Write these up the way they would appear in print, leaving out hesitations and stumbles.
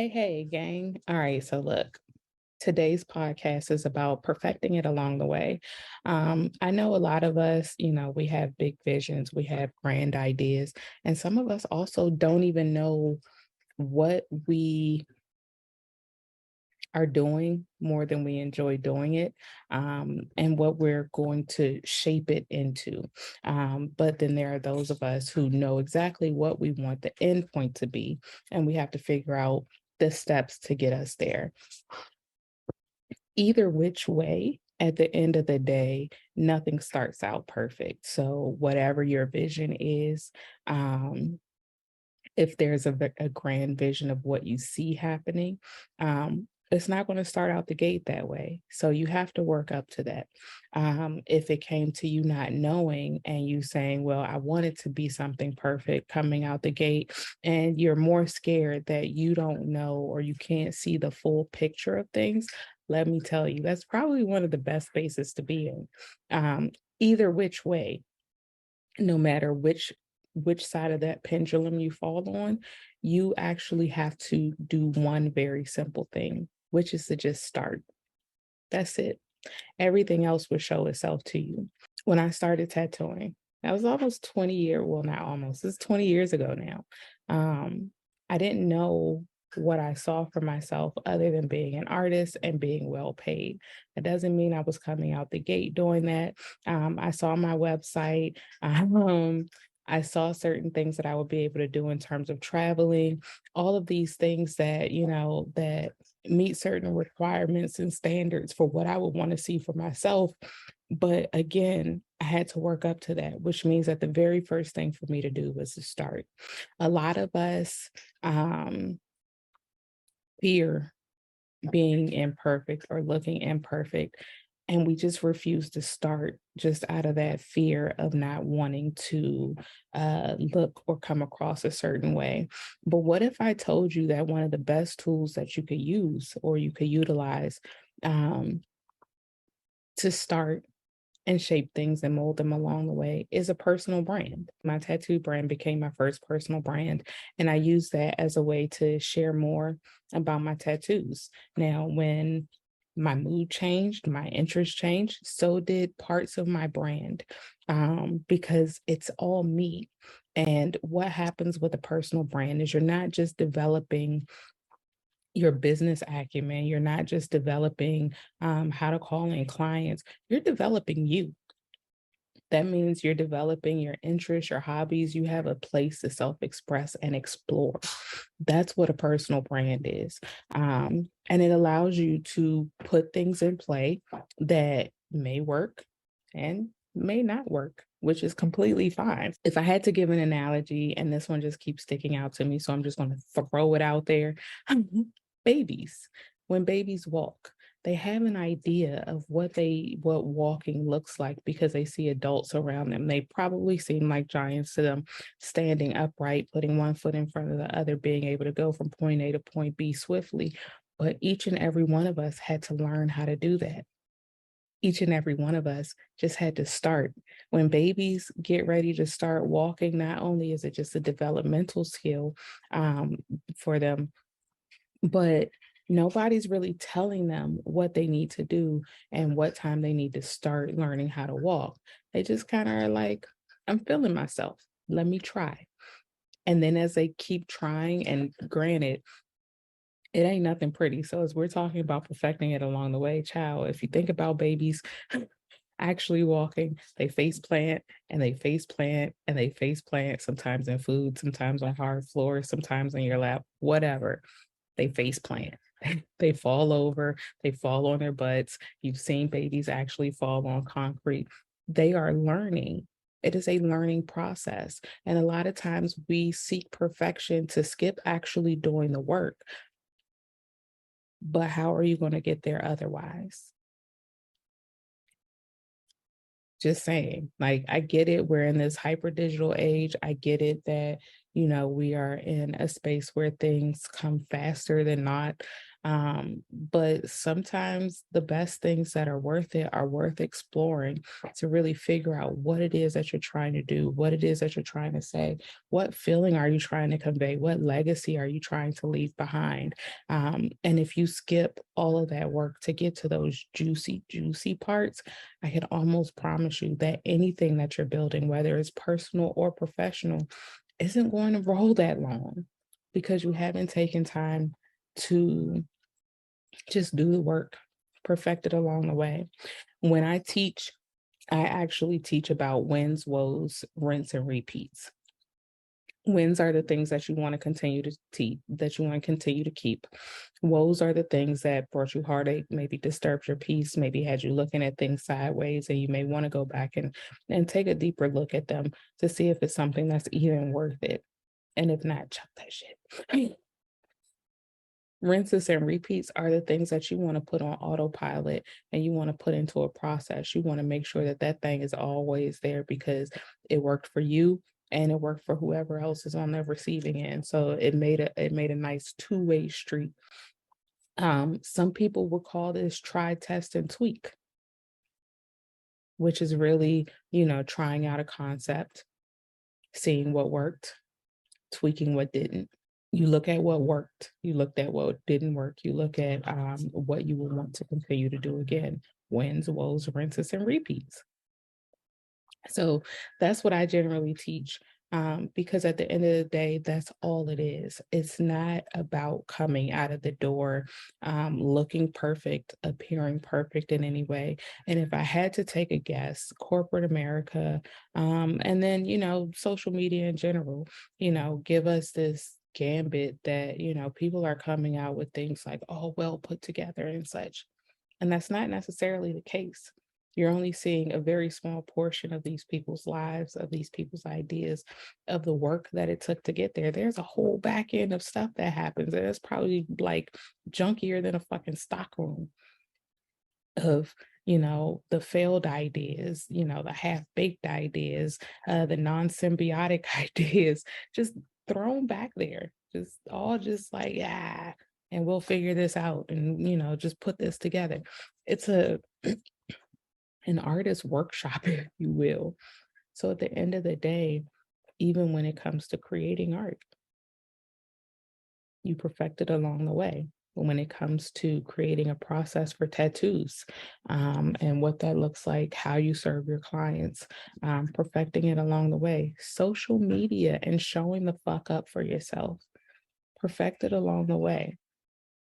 Hey, gang. All right, so look, today's podcast is about perfecting it along the way. I know a lot of us, we have big visions, we have grand ideas, and some of us also don't even know what we are doing more than we enjoy doing it, and what we're going to shape it into. But then there are those of us who know exactly what we want the end point to be, and we have to figure out the steps to get us there. Either which way, at the end of the day, nothing starts out perfect. So, whatever your vision is, um, if there's a grand vision of what you see happening, it's not going to start out the gate that way. So you have to work up to that. If it came to you not knowing and you saying, well, I want it to be something perfect coming out the gate, and you're more scared that you don't know or you can't see the full picture of things, let me tell you, that's probably one of the best spaces to be in. Either which way, no matter which side of that pendulum you fall on, you actually have to do one very simple thing, which is to just start. That's it. Everything else will show itself to you. When I started tattooing, that was almost well, not almost, it's 20 years ago now. I didn't know what I saw for myself other than being an artist and being well paid. That doesn't mean I was coming out the gate doing that. I saw my website. I saw certain things that I would be able to do in terms of traveling, all of these things that, that meet certain requirements and standards for what I would want to see for myself. But again, I had to work up to that, which means that the very first thing for me to do was to start. A lot of us fear being imperfect or looking imperfect. And we just refuse to start just out of that fear of not wanting to look or come across a certain way. But what if I told you that one of the best tools that you could use or you could utilize um, to start and shape things and mold them along the way is a personal brand. My tattoo brand became my first personal brand, and I use that as a way to share more about my tattoos. Now, when my mood changed, my interest changed, so did parts of my brand, because it's all me. And what happens with a personal brand is you're not just developing your business acumen, you're not just developing how to call in clients, you're developing you. That means you're developing your interests, your hobbies. You have a place to self express and explore. That's what a personal brand is. And it allows you to put things in play that may work and may not work, which is completely fine. If I had to give an analogy, and this one just keeps sticking out to me, so I'm just going to throw it out there. Babies, when babies walk, they have an idea of what walking looks like because they see adults around them. They probably seem like giants to them, standing upright, putting one foot in front of the other, being able to go from point A to point B swiftly. But each and every one of us had to learn how to do that. Each and every one of us just had to start. When babies get ready to start walking, not only is it just a developmental skill for them, but nobody's really telling them what they need to do and what time they need to start learning how to walk. They just kind of are like, I'm feeling myself. Let me try. And then as they keep trying, and granted, it ain't nothing pretty. So as we're talking about perfecting it along the way, child, if you think about babies actually walking, they face plant and they face plant and they face plant, sometimes in food, sometimes on hard floors, sometimes in your lap, whatever. They face plant. They fall over, they fall on their butts. You've seen babies actually fall on concrete. They are learning. It is a learning process. And a lot of times we seek perfection to skip actually doing the work. But how are you going to get there otherwise? Just saying, like, I get it. We're in this hyper digital age. I get it that, we are in a space where things come faster than not. But sometimes the best things that are worth exploring to really figure out what it is that you're trying to do, what it is that you're trying to say, what feeling are you trying to convey, what legacy are you trying to leave behind. And if you skip all of that work to get to those juicy parts, I can almost promise you that anything that you're building, whether it's personal or professional, isn't going to roll that long because you haven't taken time to just do the work, perfect it along the way. When I teach, I actually teach about wins, woes, rinse, and repeats. Wins are the things that you want to continue to teach, that you want to continue to keep. Woes are the things that brought you heartache, maybe disturbed your peace, maybe had you looking at things sideways, and you may want to go back and take a deeper look at them to see if it's something that's even worth it. And if not, chuck that shit. Rinses and repeats are the things that you want to put on autopilot and you want to put into a process. You want to make sure that that thing is always there because it worked for you and it worked for whoever else is on the receiving end. So it made a nice two-way street. Some people will call this try, test, and tweak, which is really, trying out a concept, seeing what worked, tweaking what didn't. You look at what worked, you looked at what didn't work, you look at what you will want to continue to do again, wins, woes, rinses, and repeats. So that's what I generally teach, because at the end of the day, that's all it is. It's not about coming out of the door looking perfect, appearing perfect in any way. And if I had to take a guess, corporate America, and then, social media in general, give us this gambit that, people are coming out with things like, oh, well put together and such. And that's not necessarily the case. You're only seeing a very small portion of these people's lives, of these people's ideas, of the work that it took to get there. There's a whole back end of stuff that happens. And it's probably like junkier than a fucking stock room of, the failed ideas, the half-baked ideas, the non-symbiotic ideas, just thrown back there. Just like, yeah, and we'll figure this out and, just put this together. It's an artist workshop, if you will. So at the end of the day, even when it comes to creating art, you perfect it along the way. But when it comes to creating a process for tattoos, and what that looks like, how you serve your clients, perfecting it along the way, social media and showing the fuck up for yourself, perfect it along the way.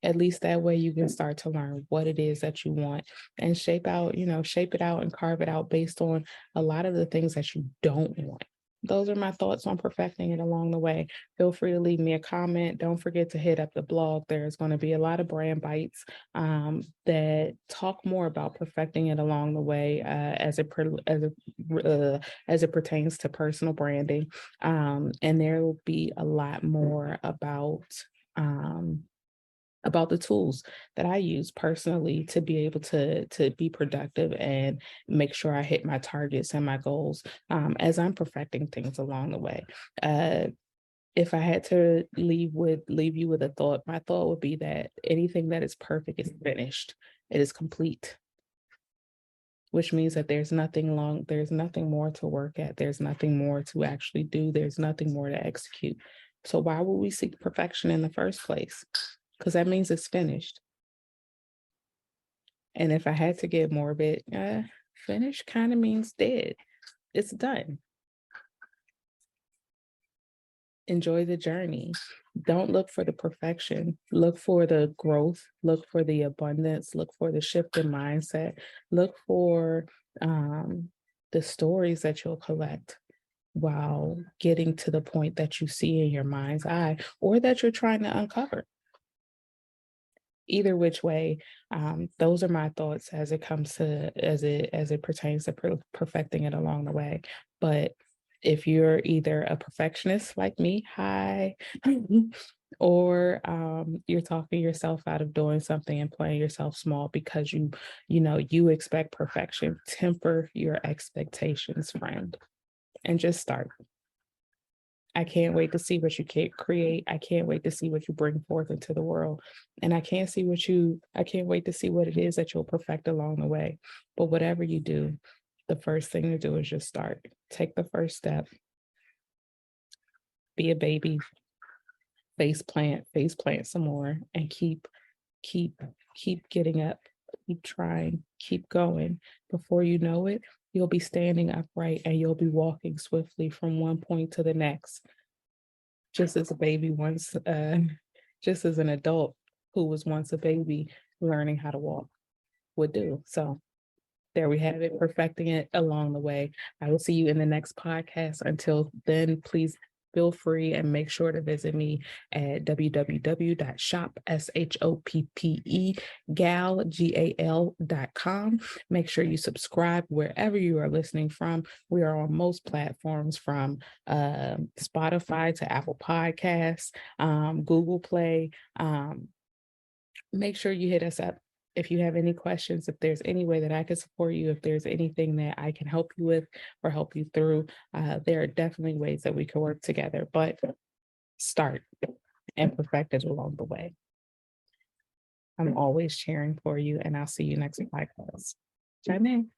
At least that way you can start to learn what it is that you want and shape it out and carve it out based on a lot of the things that you don't want. Those are my thoughts on perfecting it along the way. Feel free to leave me a comment. Don't forget to hit up the blog. There's going to be a lot of brand bites that talk more about perfecting it along the way as it pertains to personal branding. And there will be a lot more about the tools that I use personally to be able to be productive and make sure I hit my targets and my goals as I'm perfecting things along the way. If I had to leave you with a thought, my thought would be that anything that is perfect is finished. It is complete, which means that there's nothing more to work at. There's nothing more to actually do. There's nothing more to execute. So why would we seek perfection in the first place? Because that means it's finished. And if I had to get morbid, finished kind of means dead. It's done. Enjoy the journey. Don't look for the perfection. Look for the growth. Look for the abundance. Look for the shift in mindset. Look for the stories that you'll collect while getting to the point that you see in your mind's eye or that you're trying to uncover. Either which way, those are my thoughts as it comes to as it pertains to perfecting it along the way. But if you're either a perfectionist like me, hi, or you're talking yourself out of doing something and playing yourself small because you expect perfection, temper your expectations, friend, and just start. I can't wait to see what you can create. I can't wait to see what you bring forth into the world. And I can't wait to see what it is that you'll perfect along the way. But whatever you do, the first thing to do is just start. Take the first step, be a baby, face plant some more, and keep, keep getting up, keep trying, keep going. Before you know it, you'll be standing upright and you'll be walking swiftly from one point to the next just as a baby once, just as an adult who was once a baby learning how to walk would do. So there we have it, perfecting it along the way. I will see you in the next podcast. Until then, please feel free and make sure to visit me at www.shopshoppe.gal.com. Make sure you subscribe wherever you are listening from. We are on most platforms from Spotify to Apple Podcasts, Google Play. Make sure you hit us up if you have any questions, if there's any way that I can support you, if there's anything that I can help you with or help you through. There are definitely ways that we can work together, but start and perfect it along the way. I'm always cheering for you, and I'll see you next podcast. Chime in.